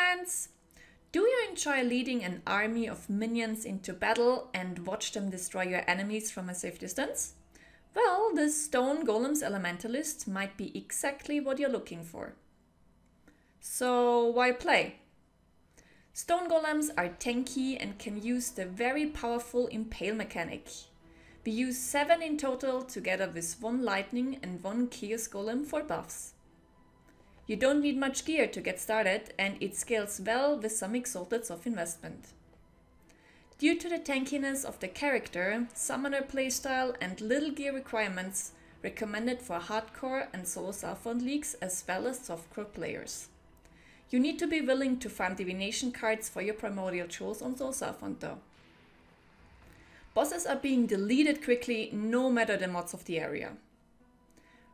friends! Do you enjoy leading an army of minions into battle and watch them destroy your enemies from a safe distance? Well, the Stone Golems Elementalist might be exactly what you're looking for. So why play? Stone Golems are tanky and can use the very powerful Impale mechanic. We use 7 in total together with 1 lightning and 1 chaos golem for buffs. You don't need much gear to get started, and it scales well with some exalteds of investment. Due to the tankiness of the character, summoner playstyle and little gear requirements, recommended for hardcore and solo Southbound leagues as well as softcore players. You need to be willing to farm divination cards for your primordial jewels on solo Southbound though. Bosses are being deleted quickly no matter the mods of the area.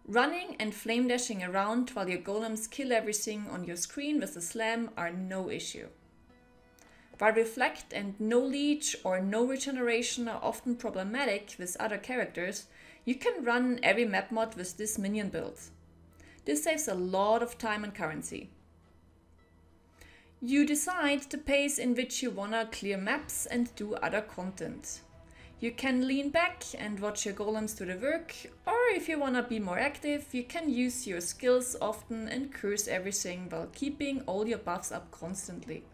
Running and flame dashing around while your golems kill everything on your screen with a slam are no issue. While Reflect and no leech or no regeneration are often problematic with other characters, you can run every map mod with this minion build. This saves a lot of time and currency. You decide the pace in which you wanna clear maps and do other content. You can lean back and watch your golems do the work, or if you wanna be more active, you can use your skills often and curse everything while keeping all your buffs up constantly.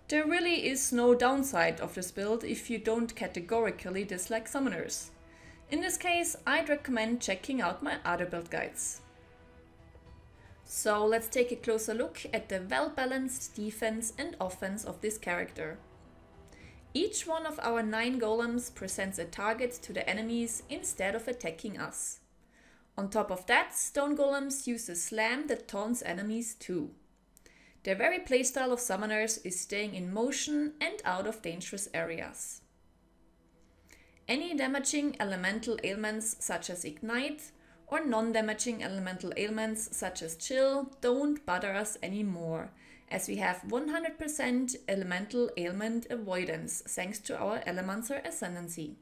There really is no downside of this build if you don't categorically dislike summoners. In this case, I'd recommend checking out my other build guides. So let's take a closer look at the well-balanced defense and offense of this character. Each one of our 9 golems presents a target to the enemies instead of attacking us. On top of that, Stone Golems use a slam that taunts enemies too. Their very playstyle of summoners is staying in motion and out of dangerous areas. Any damaging elemental ailments such as Ignite or non-damaging elemental ailments such as Chill don't bother us anymore, as we have 100% elemental ailment avoidance thanks to our Elementalist Ascendancy.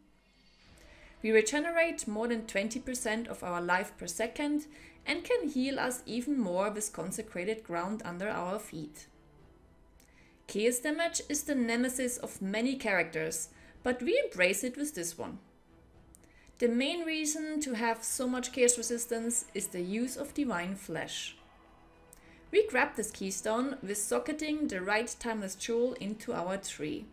We regenerate more than 20% of our life per second and can heal us even more with consecrated ground under our feet. Chaos damage is the nemesis of many characters, but we embrace it with this one. The main reason to have so much chaos resistance is the use of Divine Flesh. We grab this keystone with socketing the right timeless jewel into our tree.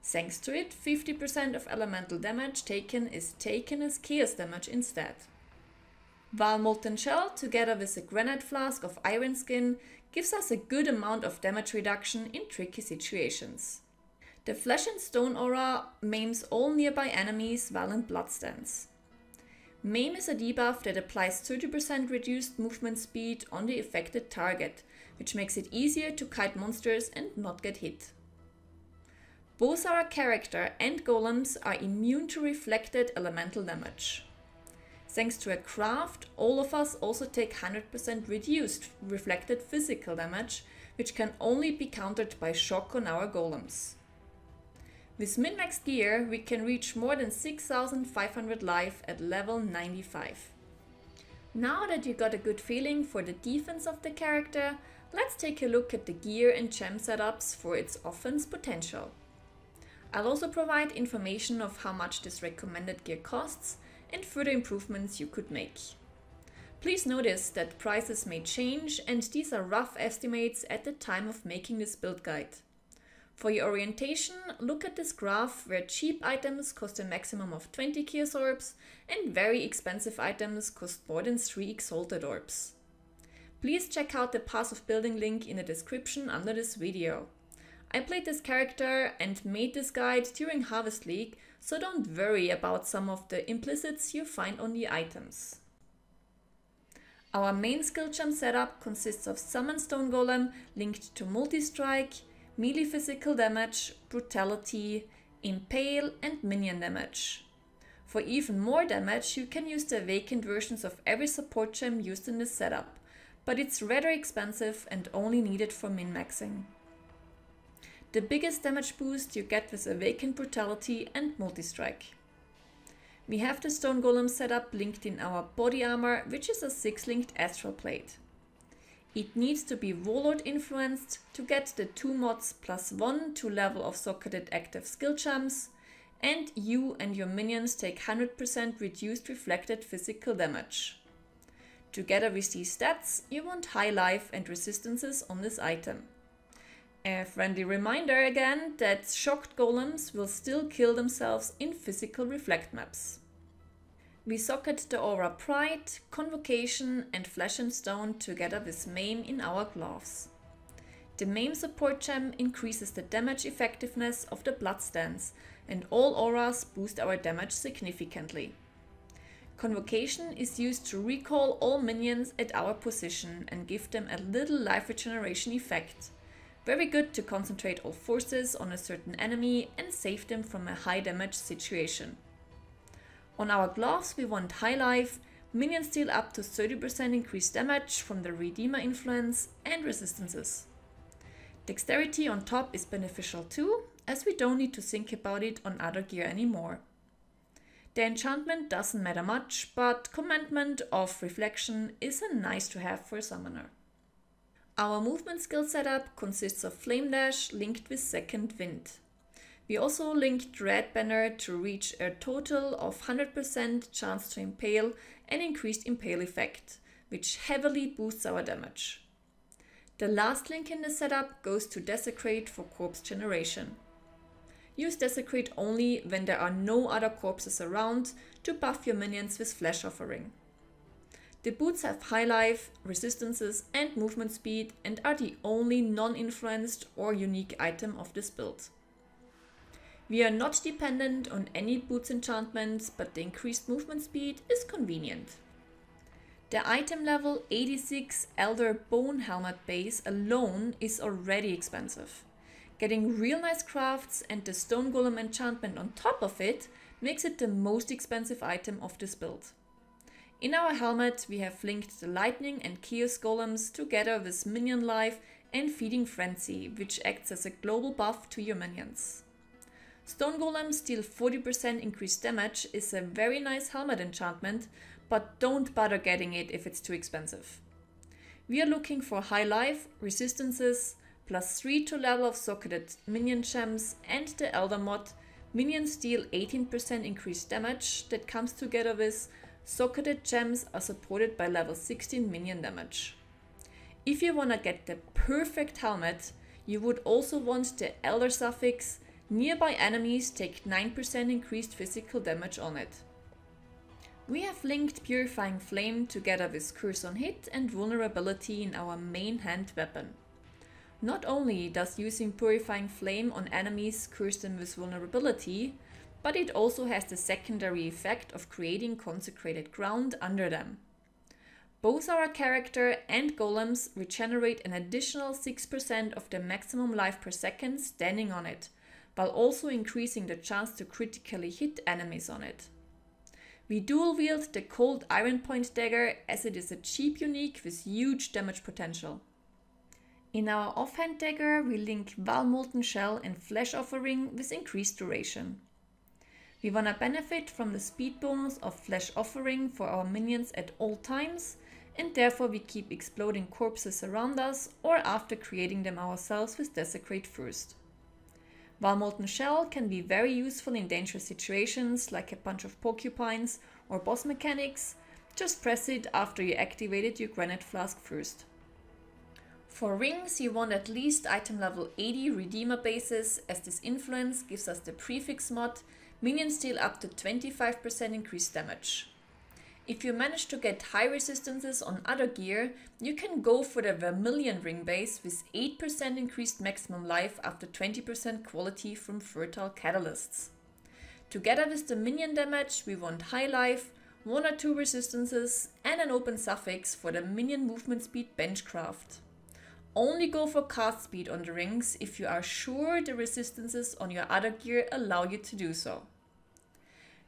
Thanks to it, 50% of elemental damage taken is taken as chaos damage instead. While Molten Shell, together with a granite flask of iron skin, gives us a good amount of damage reduction in tricky situations. The Flesh and Stone aura maims all nearby enemies while in blood stance. Maim is a debuff that applies 30% reduced movement speed on the affected target, which makes it easier to kite monsters and not get hit. Both our character and golems are immune to reflected elemental damage. Thanks to a craft, all of us also take 100% reduced reflected physical damage, which can only be countered by shock on our golems. With min-max gear, we can reach more than 6,500 life at level 95. Now that you got a good feeling for the defense of the character, let's take a look at the gear and gem setups for its offense potential. I'll also provide information of how much this recommended gear costs and further improvements you could make. Please notice that prices may change, and these are rough estimates at the time of making this build guide. For your orientation, look at this graph where cheap items cost a maximum of 20 Chaos Orbs and very expensive items cost more than 3 Exalted Orbs. Please check out the Path of Building link in the description under this video. I played this character and made this guide during Harvest League, so don't worry about some of the implicits you find on the items. Our main skill gem setup consists of Summon Stone Golem linked to Multi-Strike, melee physical damage, brutality, impale and minion damage. For even more damage, you can use the vacant versions of every support gem used in this setup, but it's rather expensive and only needed for min-maxing. The biggest damage boost you get with a vacant brutality and multi-strike. We have the Stone Golem setup linked in our body armor, which is a 6-linked astral plate. It needs to be Warlord influenced to get the 2 mods +1 to level of socketed active skill gems, and you and your minions take 100% reduced reflected physical damage. Together with these stats, you want high life and resistances on this item. A friendly reminder again that shocked golems will still kill themselves in physical reflect maps. We socket the aura Pride, Convocation and Flesh and Stone together with Maim in our gloves. The Maim support gem increases the damage effectiveness of the blood stance, and all auras boost our damage significantly. Convocation is used to recall all minions at our position and give them a little life regeneration effect. Very good to concentrate all forces on a certain enemy and save them from a high damage situation. On our gloves we want high life, minions deal up to 30% increased damage from the Redeemer influence, and resistances. Dexterity on top is beneficial too, as we don't need to think about it on other gear anymore. The enchantment doesn't matter much, but Commandment of Reflection is a nice to have for a summoner. Our movement skill setup consists of Flame Dash linked with Second Wind. We also linked Red Banner to reach a total of 100% chance to impale and increased impale effect, which heavily boosts our damage. The last link in the setup goes to Desecrate for corpse generation. Use Desecrate only when there are no other corpses around to buff your minions with Flesh Offering. The boots have high life, resistances and movement speed and are the only non-influenced or unique item of this build. We are not dependent on any boots enchantments, but the increased movement speed is convenient. The item level 86 Elder Bone Helmet base alone is already expensive. Getting real nice crafts and the Stone Golem enchantment on top of it makes it the most expensive item of this build. In our helmet we have linked the Lightning and Chaos Golems together with Minion Life and Feeding Frenzy, which acts as a global buff to your minions. Stone Golems deal 40% increased damage is a very nice helmet enchantment, but don't bother getting it if it's too expensive. We are looking for high life, resistances, +3 to level of socketed minion gems, and the Elder mod, minions deal 18% increased damage that comes together with socketed gems are supported by level 16 minion damage. If you wanna get the perfect helmet, you would also want the Elder suffix. Nearby enemies take 9% increased physical damage on it. We have linked Purifying Flame together with Curse on Hit and Vulnerability in our main hand weapon. Not only does using Purifying Flame on enemies curse them with vulnerability, but it also has the secondary effect of creating consecrated ground under them. Both our character and golems regenerate an additional 6% of the maximum life per second standing on it, while also increasing the chance to critically hit enemies on it. We dual wield the Cold Iron Point dagger as it is a cheap unique with huge damage potential. In our offhand dagger we link Molten Shell and Flesh Offering with increased duration. We wanna benefit from the speed bonus of Flesh Offering for our minions at all times, and therefore we keep exploding corpses around us or after creating them ourselves with Desecrate first. While Molten Shell can be very useful in dangerous situations like a bunch of porcupines or boss mechanics, just press it after you activated your Granite Flask first. For rings you want at least item level 80 Redeemer bases, as this influence gives us the prefix mod, minions deal up to 25% increased damage. If you manage to get high resistances on other gear, you can go for the Vermilion ring base with 8% increased maximum life after 20% quality from fertile catalysts. Together with the minion damage we want high life, 1 or 2 resistances and an open suffix for the minion movement speed benchcraft. Only go for cast speed on the rings if you are sure the resistances on your other gear allow you to do so.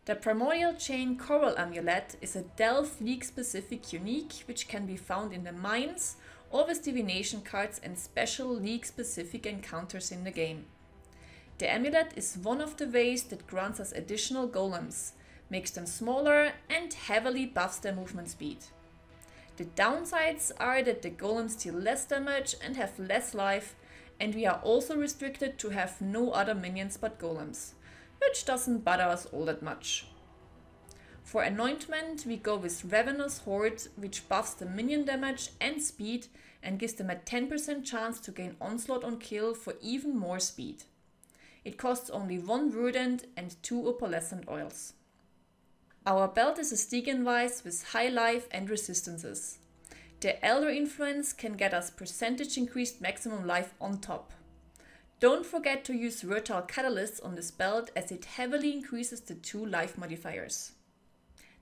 The Primordial Chain Coral Amulet is a Delve League specific unique which can be found in the mines or with divination cards and special League specific encounters in the game. The amulet is one of the ways that grants us additional golems, makes them smaller and heavily buffs their movement speed. The downsides are that the golems deal less damage and have less life, and we are also restricted to have no other minions but golems, which doesn't bother us all that much. For anointment, we go with Ravenous Horde, which buffs the minion damage and speed and gives them a 10% chance to gain onslaught on kill for even more speed. It costs only 1 Verdant and 2 opalescent oils. Our belt is a Stygian Vice with high life and resistances. The Elder Influence can get us percentage increased maximum life on top. Don't forget to use Versatile Catalysts on this belt as it heavily increases the 2 life modifiers.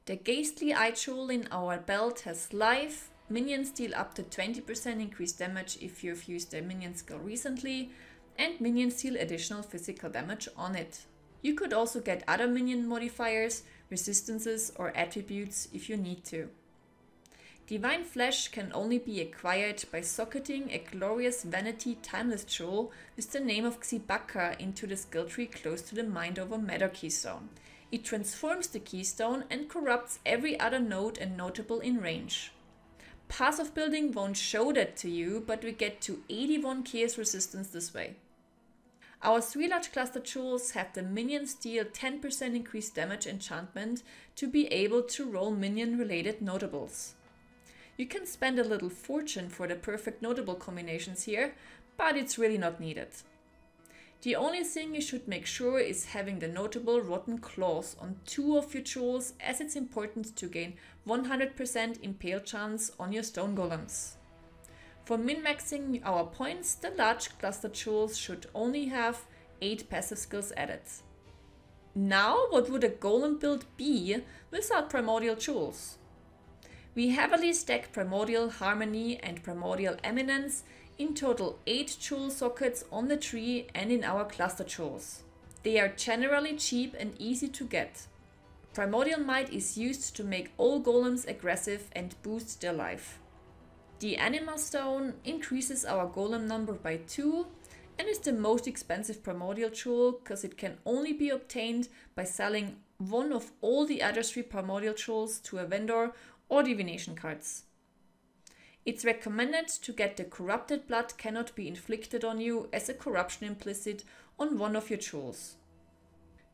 The Ghastly Eye Jewel in our belt has life, minions deal up to 20% increased damage if you've used a minion skill recently, and minions deal additional physical damage on it. You could also get other minion modifiers, resistances or attributes if you need to. Divine Flesh can only be acquired by socketing a Glorious Vanity Timeless Jewel with the name of Xibaka into the skill tree close to the Mind Over Matter keystone. It transforms the keystone and corrupts every other node and notable in range. Passive building won't show that to you, but we get to 81 chaos resistance this way. Our 3 large cluster jewels have the minions deal 10% increased damage enchantment to be able to roll minion related notables. You can spend a little fortune for the perfect notable combinations here, but it's really not needed. The only thing you should make sure is having the notable Rotten Claws on 2 of your jewels, as it's important to gain 100% Impale chance on your Stone Golems. For min-maxing our points, the large cluster jewels should only have 8 passive skills added. Now, what would a golem build be without primordial jewels? We heavily stack Primordial Harmony and Primordial Eminence, in total 8 jewel sockets on the tree and in our cluster jewels. They are generally cheap and easy to get. Primordial Might is used to make all golems aggressive and boost their life. The Anima Stone increases our golem number by 2 and is the most expensive primordial jewel because it can only be obtained by selling one of all the other 3 primordial jewels to a vendor or divination cards. It's recommended to get the Corrupted Blood Cannot Be Inflicted on You as a corruption implicit on one of your jewels.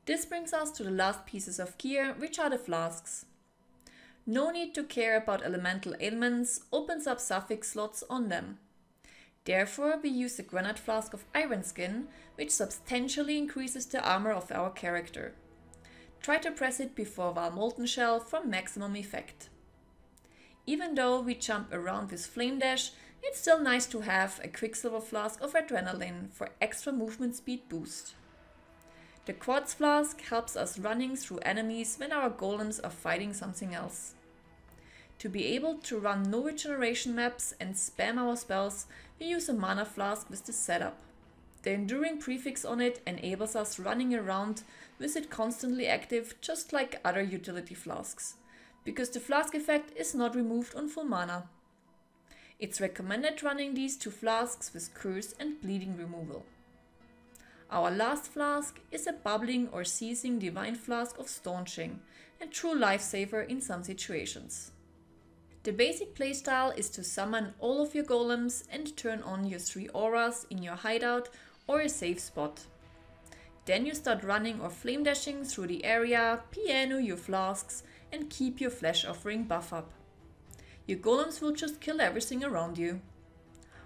This brings us to the last pieces of gear, which are the flasks. No need to care about elemental ailments opens up suffix slots on them. Therefore, we use a Granite Flask of Iron Skin, which substantially increases the armor of our character. Try to press it before Val Molten Shell for maximum effect. Even though we jump around with Flame Dash, it's still nice to have a Quicksilver Flask of Adrenaline for extra movement speed boost. The Quartz Flask helps us running through enemies when our golems are fighting something else. To be able to run no regeneration maps and spam our spells, we use a Mana Flask with this setup. The Enduring prefix on it enables us running around with it constantly active, just like other utility flasks, because the flask effect is not removed on full mana. It's recommended running these 2 flasks with Curse and Bleeding removal. Our last flask is a Bubbling or Seizing Divine Flask of Staunching, a true lifesaver in some situations. The basic playstyle is to summon all of your golems and turn on your 3 auras in your hideout or a safe spot. Then you start running or flame dashing through the area, piano your flasks, and keep your flesh offering buff up. Your golems will just kill everything around you.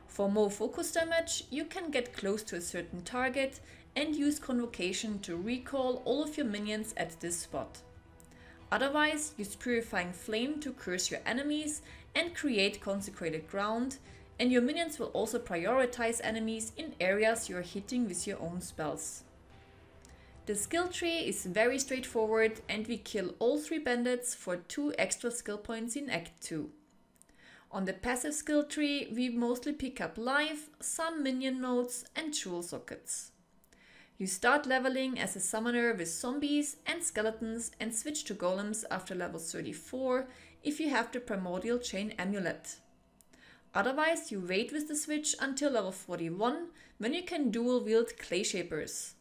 For more focus damage, you can get close to a certain target and use Convocation to recall all of your minions at this spot. Otherwise, use Purifying Flame to curse your enemies and create consecrated ground, and your minions will also prioritize enemies in areas you are hitting with your own spells. The skill tree is very straightforward and we kill all 3 bandits for 2 extra skill points in Act 2. On the passive skill tree, we mostly pick up life, some minion nodes and jewel sockets. You start leveling as a summoner with zombies and skeletons and switch to golems after level 34 if you have the Primordial Chain Amulet. Otherwise, you wait with the switch until level 41 when you can dual wield Clay Shapers.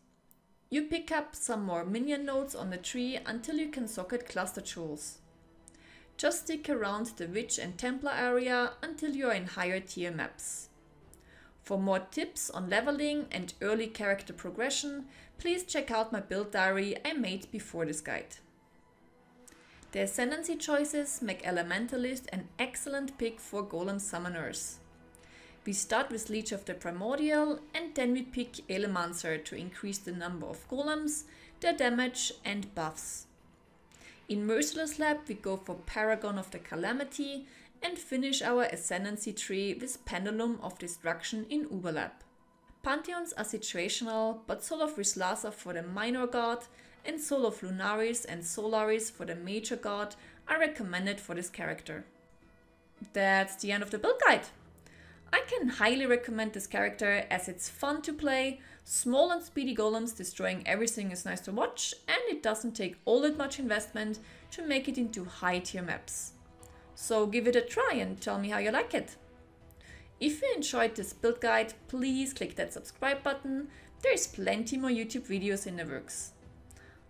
You pick up some more minion nodes on the tree until you can socket cluster jewels. Just stick around the Witch and Templar area until you are in higher tier maps. For more tips on leveling and early character progression, please check out my build diary I made before this guide. The Ascendancy choices make Elementalist an excellent pick for Golem summoners. We start with Leech of the Primordial and then we pick Elemancer to increase the number of Golems, their damage and buffs. In Merciless Lab we go for Paragon of the Calamity and finish our Ascendancy tree with Pendulum of Destruction in Uberlab. Pantheons are situational, but Soul of Rislasa for the minor god and Soul of Lunaris and Solaris for the major god are recommended for this character. That's the end of the build guide. I can highly recommend this character as it's fun to play, small and speedy golems destroying everything is nice to watch, and it doesn't take all that much investment to make it into high tier maps. So give it a try and tell me how you like it. If you enjoyed this build guide, please click that subscribe button, there's plenty more YouTube videos in the works.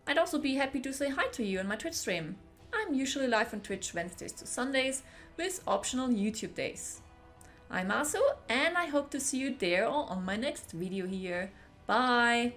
I'd also be happy to say hi to you on my Twitch stream. I'm usually live on Twitch Wednesdays to Sundays with optional YouTube days. I'm Asu and I hope to see you there or on my next video here. Bye!